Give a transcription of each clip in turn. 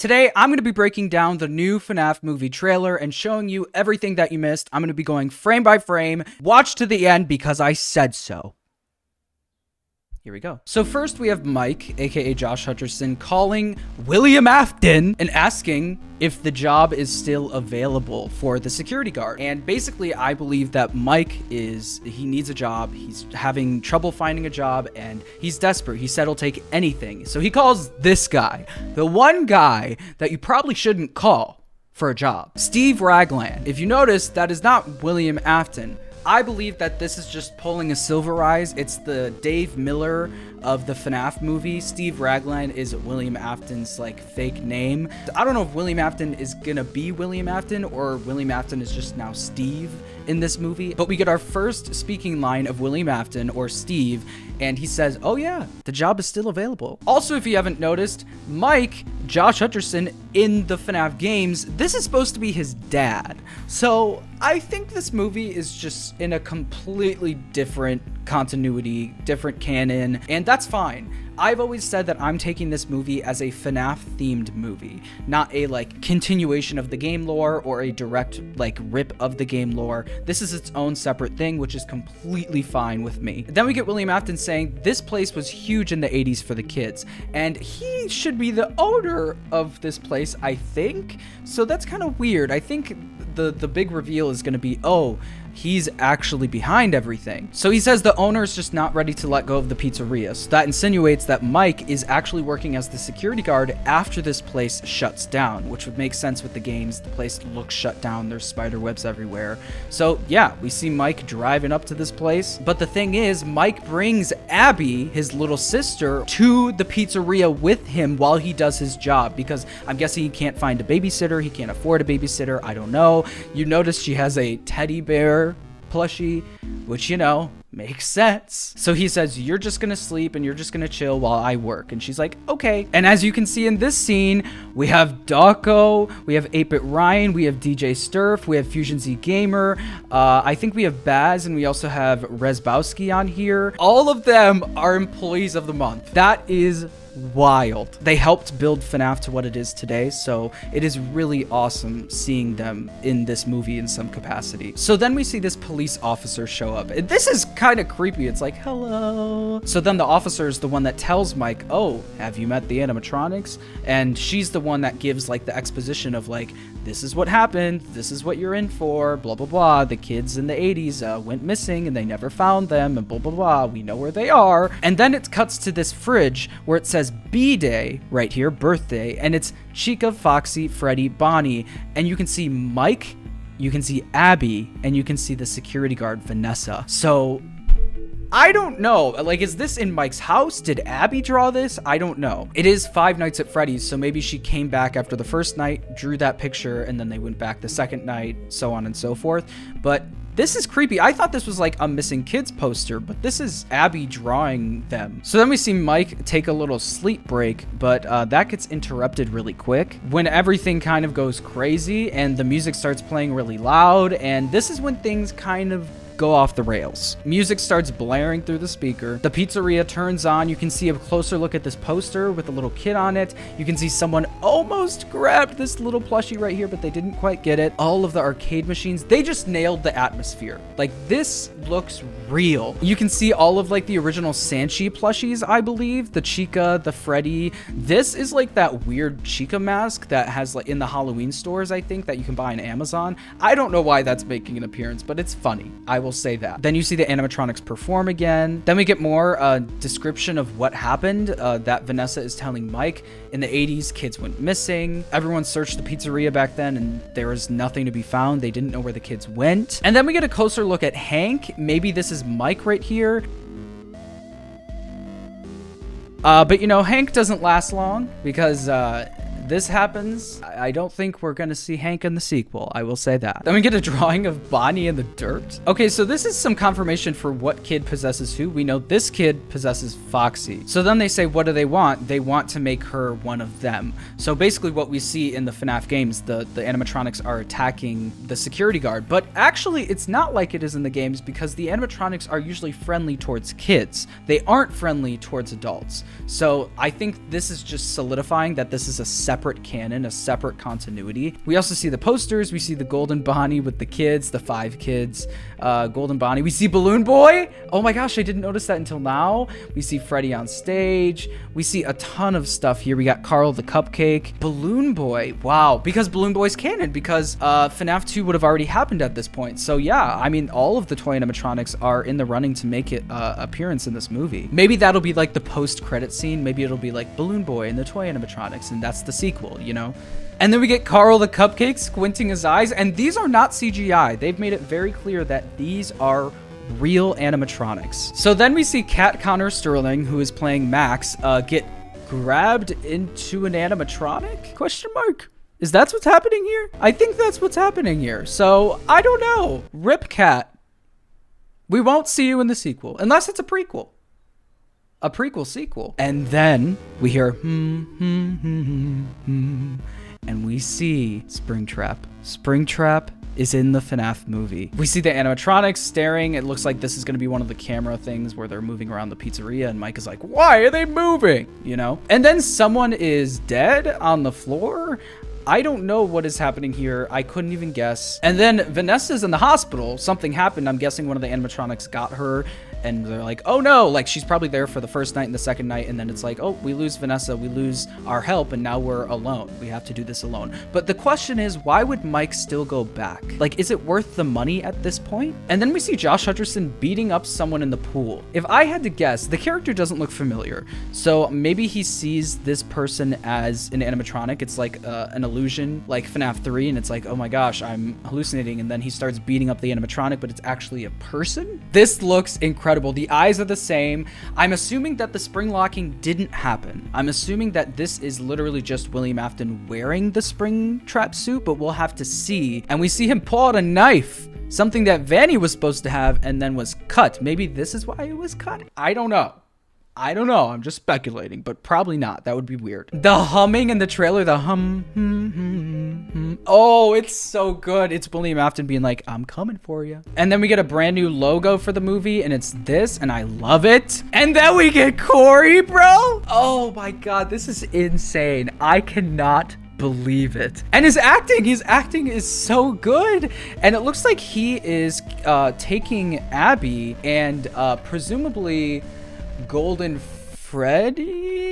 Today, I'm going to be breaking down the new FNAF movie trailer and showing you everything that you missed. I'm going to be going frame by frame. Watch to the end because I said so. Here we go. So first we have Mike, aka Josh Hutcherson, calling William Afton and asking if the job is still available for the security guard. And basically, I believe that Mike he needs a job. He's having trouble finding a job and he's desperate. He said he'll take anything. So he calls this guy, the one guy that you probably shouldn't call for a job, Steve Ragland. If you notice, that is not William Afton. I believe that this is just pulling a Silverize. It's the Dave Miller of the FNAF movie. Steve Ragland is William Afton's fake name. I don't know if William Afton is gonna be William Afton or William Afton is just now Steve in this movie. But we get our first speaking line of William Afton or Steve, and he says, "Oh yeah, the job is still available." Also, if you haven't noticed, Mike, Josh Hutcherson in the FNAF games, this is supposed to be his dad. So I think this movie is just in a completely different continuity, different canon, and that's fine. I've always said that I'm taking this movie as a FNAF themed movie, not a continuation of the game lore or a direct rip of the game lore. This is its own separate thing, which is completely fine with me. Then we get William Afton saying this place was huge in the 80s for the kids, and he should be the owner of this place, I think. So that's kind of weird. I think the big reveal is going to be, oh, he's actually behind everything. So he says the owner is just not ready to let go of the pizzeria. So that insinuates that Mike is actually working as the security guard after this place shuts down, which would make sense with the games. The place looks shut down. There's spider webs everywhere. So yeah, we see Mike driving up to this place. But the thing is, Mike brings Abby, his little sister, to the pizzeria with him while he does his job, because I'm guessing he can't find a babysitter. He can't afford a babysitter. I don't know. You notice she has a teddy bear plushie, which, makes sense. So he says, "You're just gonna sleep and you're just gonna chill while I work." And she's like, "Okay." And as you can see in this scene, we have Dawko, we have 8-Bit Ryan, we have DJ Sturf, we have Fusion Z Gamer, I think we have Baz, and we also have Rezbowski on here. All of them are employees of the month. That is wild. They helped build FNAF to what it is today, so it is really awesome seeing them in this movie in some capacity. So then we see this police officer show up. This is kind of creepy. It's like, hello. So then the officer is the one that tells Mike, "Oh, have you met the animatronics?" And she's the one that gives the exposition of this is what happened, this is what you're in for, blah blah blah. The kids in the 80s went missing and they never found them, and blah blah blah. We know where they are. And then it cuts to this fridge where it says B-Day right here, birthday, and it's Chica, Foxy, Freddy, Bonnie, and you can see Mike, you can see Abby, and you can see the security guard Vanessa. So I don't know, is this in Mike's house? Did Abby draw this? I don't know. It is Five Nights at Freddy's, so maybe she came back after the first night, drew that picture, and then they went back the second night, so on and so forth. But this is creepy. I thought this was a missing kids poster, but this is Abby drawing them. So then we see Mike take a little sleep break, but that gets interrupted really quick when everything kind of goes crazy and the music starts playing really loud, and this is when things kind of go off the rails. Music starts blaring through the speaker. The pizzeria turns on. You can see a closer look at this poster with a little kid on it. You can see someone almost grabbed this little plushie right here, but they didn't quite get it. All of the arcade machines, they just nailed the atmosphere. This looks real. You can see all of the original Sanchi plushies, I believe. The Chica, the Freddy. This is that weird Chica mask that has in the Halloween stores, I think, that you can buy on Amazon. I don't know why that's making an appearance, but it's funny. I will say that. Then you see the animatronics perform again. Then we get more description of what happened, that Vanessa is telling Mike. In the 80s, kids went missing. Everyone searched the pizzeria back then and there was nothing to be found. They didn't know where the kids went. And then we get a closer look at Hank. Maybe this is Mike right here. But Hank doesn't last long because this happens. I don't think we're gonna see Hank in the sequel, I will say that. Then we get a drawing of Bonnie in the dirt. Okay, so this is some confirmation for what kid possesses who. We know this kid possesses Foxy. So then they say, what do they want? They want to make her one of them. So basically what we see in the FNAF games, the animatronics are attacking the security guard, but actually it's not like it is in the games because the animatronics are usually friendly towards kids. They aren't friendly towards adults. So I think this is just solidifying that this is a separate separate canon, a separate continuity. We also see the posters. We see the Golden Bonnie with the kids, the 5 kids, Golden Bonnie. We see Balloon Boy. Oh my gosh, I didn't notice that until now. We see Freddy on stage. We see a ton of stuff here. We got Carl the Cupcake, Balloon Boy. Wow, because Balloon Boy's canon, because FNAF 2 would have already happened at this point. So yeah, I mean, all of the toy animatronics are in the running to make it appearance in this movie. Maybe that'll be like the post-credit scene. Maybe it'll be like Balloon Boy and the toy animatronics, and that's the sequel, you know? And then we get Carl the Cupcake squinting his eyes, and these are not CGI. They've made it very clear that these are real animatronics. So then we see Cat Connor Sterling, who is playing Max, get grabbed into an animatronic? Question mark? Is that what's happening here? I think that's what's happening here. So I don't know. Rip Cat. We won't see you in the sequel, unless it's a prequel. A prequel sequel. And then we hear and we see Springtrap. Springtrap is in the FNAF movie. We see the animatronics staring. It looks like this is going to be one of the camera things where they're moving around the pizzeria, and Mike is like, why are they moving? You know? And then someone is dead on the floor. I don't know what is happening here. I couldn't even guess. And then Vanessa's in the hospital. Something happened. I'm guessing one of the animatronics got her, and they're like, oh no, like she's probably there for the first night and the second night, and then it's like, oh, we lose Vanessa, we lose our help, and now we're alone. We have to do this alone. But the question is, why would Mike still go back? Like, is it worth the money at this point? And then we see Josh Hutcherson beating up someone in the pool. If I had to guess, the character doesn't look familiar. So maybe he sees this person as an animatronic. It's like an illusion, like FNAF 3, and it's like, oh my gosh, I'm hallucinating. And then he starts beating up the animatronic, but it's actually a person. This looks incredible. The eyes are the same. I'm assuming that the spring locking didn't happen. I'm assuming that this is literally just William Afton wearing the Springtrap suit, but we'll have to see. And we see him pull out a knife, something that Vanny was supposed to have and then was cut. Maybe this is why it was cut? I don't know. I don't know. I'm just speculating, but probably not. That would be weird. The humming in the trailer, the hum. Oh, it's so good. It's William Afton being like, I'm coming for you. And then we get a brand new logo for the movie, and it's this, and I love it. And then we get Corey, bro. Oh my God, this is insane. I cannot believe it. And his acting is so good. And it looks like he is taking Abby and presumably Golden Freddy?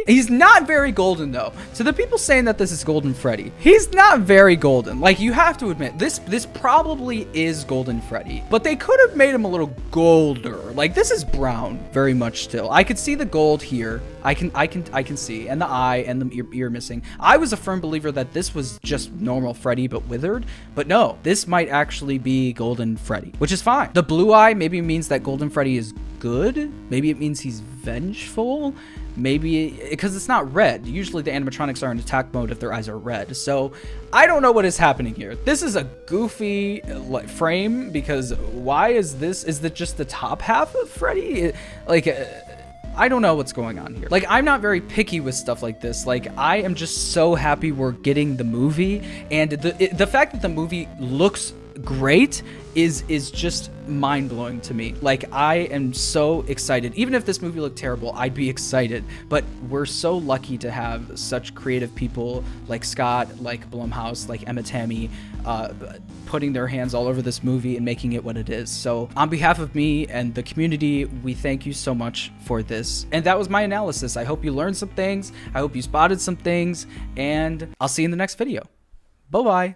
He's not very golden though. So the people saying that this is Golden Freddy, he's not very golden. Like, you have to admit, this probably is Golden Freddy, but they could have made him a little golder. Like, this is brown very much still. I could see the gold here. I can see, and the eye and the ear missing. I was a firm believer that this was just normal Freddy but withered, but no, this might actually be Golden Freddy, which is fine. The blue eye maybe means that Golden Freddy is good. Maybe it means he's vengeful. Maybe because it's not red. Usually the animatronics are in attack mode if their eyes are red. So I don't know what is happening here. This is a goofy frame, because why is this? Is that just the top half of Freddy? I don't know what's going on here. Like, I'm not very picky with stuff like this. Like, I am just so happy we're getting the movie, and the fact that the movie looks great is just mind-blowing to me. Like, I am so excited. Even if this movie looked terrible, I'd be excited. But we're so lucky to have such creative people like Scott, like Blumhouse, like Emma Tammy, putting their hands all over this movie and making it what it is. So on behalf of me and the community, we thank you so much for this. And that was my analysis. I hope you learned some things. I hope you spotted some things, and I'll see you in the next video. Bye-bye.